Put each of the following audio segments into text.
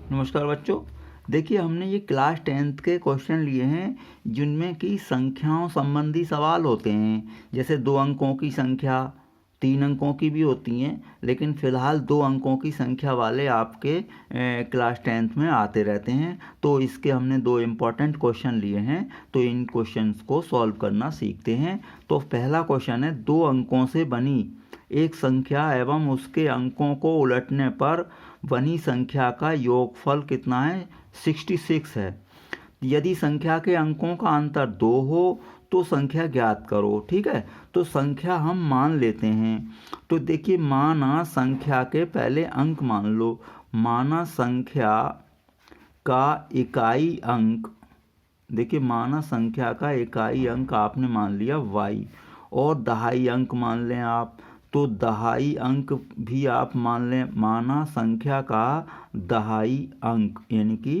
नमस्कार बच्चों। देखिए, हमने ये क्लास 10th के क्वेश्चन लिए हैं जिनमें कि संख्याओं संबंधी सवाल होते हैं। जैसे 2 अंकों की संख्या, 3 अंकों की भी होती हैं, लेकिन फ़िलहाल 2 अंकों की संख्या वाले आपके क्लास 10th में आते रहते हैं। तो इसके हमने 2 इम्पॉर्टेंट क्वेश्चन लिए हैं, तो इन क्वेश्चंस को सॉल्व करना सीखते हैं। तो पहला क्वेश्चन है, 2 अंकों से बनी एक संख्या एवं उसके अंकों को उलटने पर बनी संख्या का योगफल कितना है? 66 है। यदि संख्या के अंकों का अंतर 2 हो तो संख्या ज्ञात करो। ठीक है, तो संख्या हम मान लेते हैं। तो देखिए, माना संख्या के पहले अंक मान लो। माना संख्या का इकाई अंक, देखिए माना संख्या का इकाई अंक आपने मान लिया y, और दहाई अंक मान लें आप, तो दहाई अंक भी आप मान लें। माना संख्या का दहाई अंक यानी कि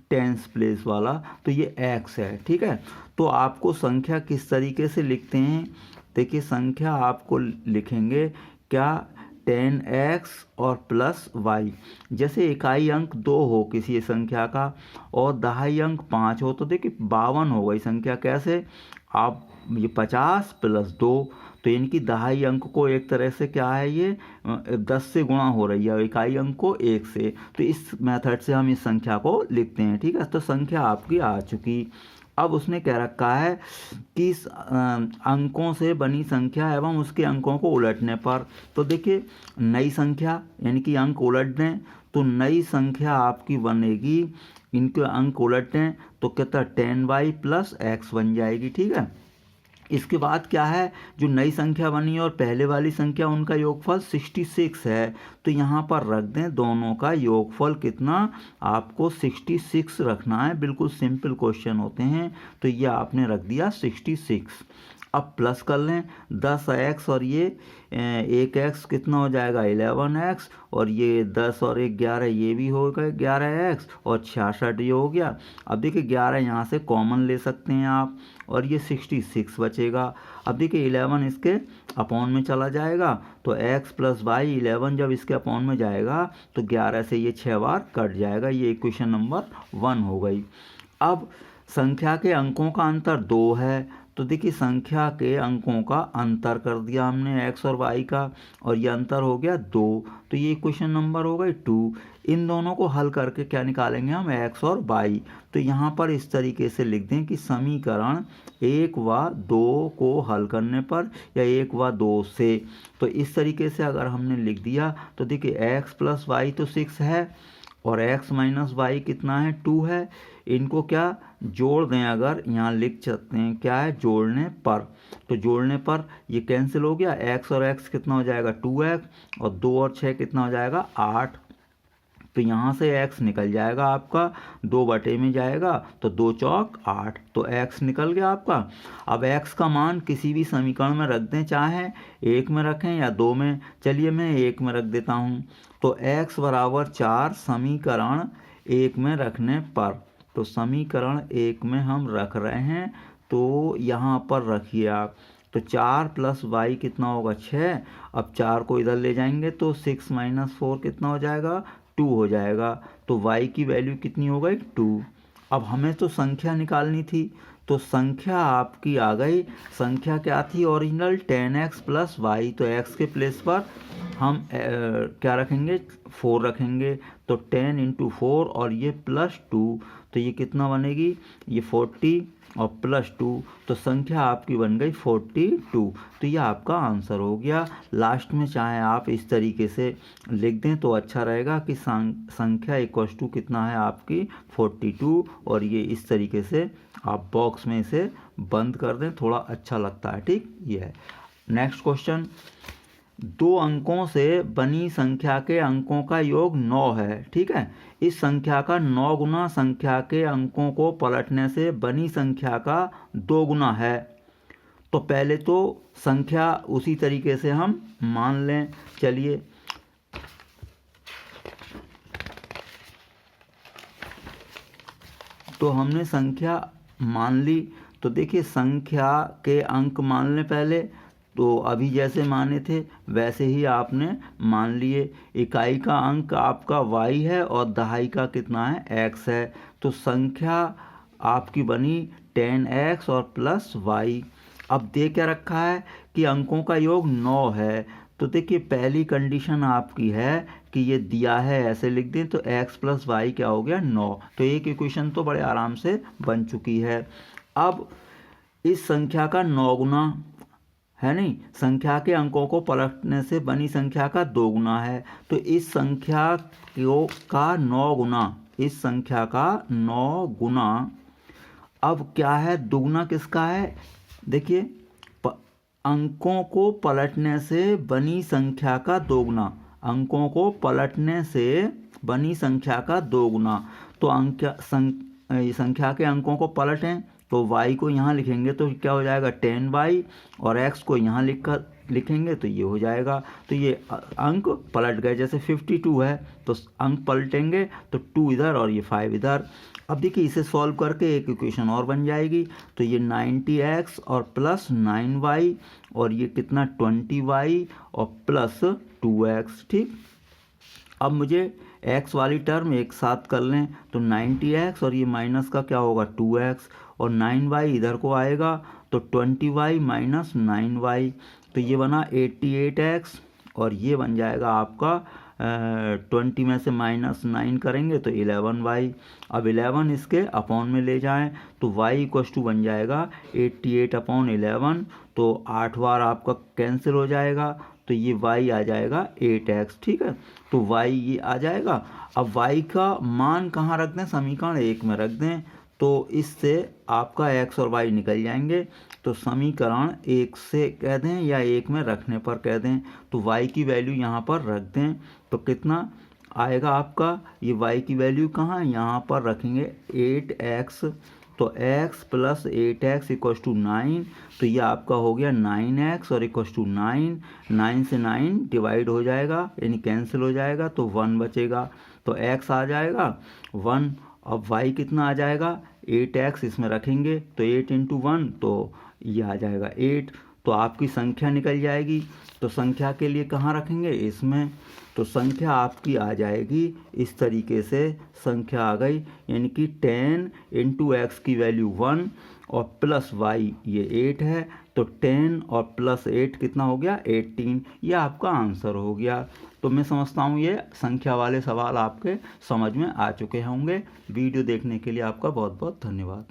टेंस प्लेस वाला, तो ये x है। ठीक है, तो आपको संख्या किस तरीके से लिखते हैं? देखिए, संख्या आपको लिखेंगे क्या? 10x और प्लस y। जैसे इकाई अंक 2 हो किसी संख्या का और दहाई अंक 5 हो, तो देखिए 52 हो गई संख्या। कैसे? आप ये 50 प्लस 2, तो इनकी दहाई अंक को एक तरह से क्या है, ये 10 से गुणा हो रही है, इकाई अंक को 1 से। तो इस मेथड से हम इस संख्या को लिखते हैं। ठीक है, तो संख्या आपकी आ चुकी। अब उसने कह रखा है कि अंकों से बनी संख्या एवं उसके अंकों को उलटने पर। तो देखिए, नई संख्या यानी कि अंक उलट दें, तो नई संख्या आपकी बनेगी, इनके अंक उलट दें तो कितना? 10y प्लस x बन जाएगी। ठीक है, इसके बाद क्या है, जो नई संख्या बनी और पहले वाली संख्या, उनका योगफल 66 है। तो यहाँ पर रख दें दोनों का योगफल कितना? आपको 66 रखना है। बिल्कुल सिंपल क्वेश्चन होते हैं। तो ये आपने रख दिया 66। अब प्लस कर लें 10x और ये 1x, कितना हो जाएगा? 11x, और ये 10 और 1 11, ये भी हो गए 11x, और 66 ये हो गया। अब देखिए 11 यहाँ से कॉमन ले सकते हैं आप, और ये 66 बचेगा। अब देखिए 11 इसके अपॉन में चला जाएगा, तो x प्लस वाई 11 जब इसके अपॉन में जाएगा तो 11 से ये 6 बार कट जाएगा। ये इक्वेशन नंबर 1 हो गई। अब संख्या के अंकों का अंतर 2 है, तो देखिए संख्या के अंकों का अंतर कर दिया हमने x और y का, और ये अंतर हो गया 2। तो ये इक्वेशन नंबर हो गई 2। इन दोनों को हल करके क्या निकालेंगे हम? x और y। तो यहाँ पर इस तरीके से लिख दें कि समीकरण 1 व 2 को हल करने पर, या 1 व 2 से, तो इस तरीके से अगर हमने लिख दिया तो देखिए x प्लस वाई तो 6 है, और x माइनस वाई कितना है? 2 है। इनको क्या जोड़ दें, अगर यहाँ लिख सकते हैं क्या है? जोड़ने पर। तो जोड़ने पर ये कैंसिल हो गया, x और x कितना हो जाएगा? 2x, और 2 और 6 कितना हो जाएगा? 8। तो यहाँ से x निकल जाएगा आपका, 2 बटे में जाएगा, तो 2 चौक 8, तो x निकल गया आपका। अब x का मान किसी भी समीकरण में रख दें, चाहे 1 में रखें या 2 में। चलिए मैं 1 में रख देता हूँ। तो x बराबर 4 समीकरण 1 में रखने पर, तो समीकरण 1 में हम रख रहे हैं, तो यहाँ पर रखिए आप। तो 4 प्लस वाई कितना होगा? 6। अब 4 को इधर ले जाएंगे तो 6 माइनस 4 कितना हो जाएगा? 2 हो जाएगा। तो y की वैल्यू कितनी हो गई? 2। अब हमें तो संख्या निकालनी थी, तो संख्या आपकी आ गई। संख्या क्या थी ओरिजिनल? 10x plus y. तो x के प्लेस पर हम क्या रखेंगे? 4 रखेंगे। तो 10 इंटू 4, और ये प्लस 2, तो ये कितना बनेगी? ये 40 और प्लस 2, तो संख्या आपकी बन गई 42। तो ये आपका आंसर हो गया। लास्ट में चाहे आप इस तरीके से लिख दें तो अच्छा रहेगा कि संख्या इक्वल्स टू कितना है आपकी? 42, और ये इस तरीके से आप बॉक्स में इसे बंद कर दें, थोड़ा अच्छा लगता है। ठीक, ये है। नेक्स्ट क्वेश्चन, 2 अंकों से बनी संख्या के अंकों का योग 9 है। ठीक है, इस संख्या का 9 गुना संख्या के अंकों को पलटने से बनी संख्या का 2 गुना है। तो पहले तो संख्या उसी तरीके से हम मान लें। चलिए, तो हमने संख्या मान ली। तो देखिए संख्या के अंक मान लें पहले। तो अभी जैसे माने थे वैसे ही आपने मान लिए। इकाई का अंक आपका y है और दहाई का कितना है x है। तो संख्या आपकी बनी 10x और प्लस y। अब दे क्या रखा है कि अंकों का योग 9 है। तो देखिए पहली कंडीशन आपकी है कि ये दिया है ऐसे लिख दें, तो x प्लस वाई क्या हो गया 9। तो एक इक्वेशन तो बड़े आराम से बन चुकी है। अब इस संख्या का 9 गुना है नहीं, संख्या के अंकों को पलटने से बनी संख्या का 2 गुना है। तो इस संख्या का 9 गुना, इस संख्या का 9 गुना। अब क्या है, दुगुना किसका है, देखिए अंकों को पलटने से बनी संख्या का 2 गुना, अंकों को पलटने से बनी संख्या का 2 गुना। तो संख्या के अंकों को पलटें तो y को यहाँ लिखेंगे तो क्या हो जाएगा 10y, और x को यहाँ लिखेंगे तो ये हो जाएगा। तो ये अंक पलट गए, जैसे 52 है तो अंक पलटेंगे तो 2 इधर और ये 5 इधर। अब देखिए इसे सॉल्व करके एक इक्वेशन और बन जाएगी। तो ये 90x और प्लस 9y, और ये कितना 20y और प्लस 2x। ठीक, अब मुझे x वाली टर्म एक साथ कर लें तो 90x और ये माइनस का क्या होगा 2x, और 9y इधर को आएगा तो 20y माइनस 9y। तो ये बना 88x, और ये बन जाएगा आपका 20 में से माइनस 9 करेंगे तो 11y। अब 11 इसके अपॉन में ले जाएं तो y इक्वस टू बन जाएगा 88 अपॉन 11। तो 8 बार आपका कैंसिल हो जाएगा तो ये y आ जाएगा 8x। ठीक है, तो y ये आ जाएगा। अब y का मान कहाँ रख दें, समीकरण 1 में रख दें, तो इससे आपका x और y निकल जाएंगे। तो समीकरण 1 से कह दें या 1 में रखने पर कह दें, तो y की वैल्यू यहाँ पर रख दें तो कितना आएगा आपका, ये y की वैल्यू कहाँ यहाँ पर रखेंगे 8x। तो x plus 8x equals to 9। तो ये आपका हो गया 9x और इक्वस टू 9। 9 से 9 डिवाइड हो जाएगा यानी कैंसिल हो जाएगा तो 1 बचेगा। तो x आ जाएगा 1। अब y कितना आ जाएगा 8x, इसमें रखेंगे तो 8 इंटू 1 तो ये आ जाएगा 8। तो आपकी संख्या निकल जाएगी। तो संख्या के लिए कहाँ रखेंगे, इसमें। तो संख्या आपकी आ जाएगी इस तरीके से, संख्या आ गई यानी कि 10 इंटू एक्स की वैल्यू 1 और प्लस वाई ये 8 है। तो 10 और प्लस 8 कितना हो गया 18। ये आपका आंसर हो गया। तो मैं समझता हूँ ये संख्या वाले सवाल आपके समझ में आ चुके होंगे। वीडियो देखने के लिए आपका बहुत बहुत धन्यवाद।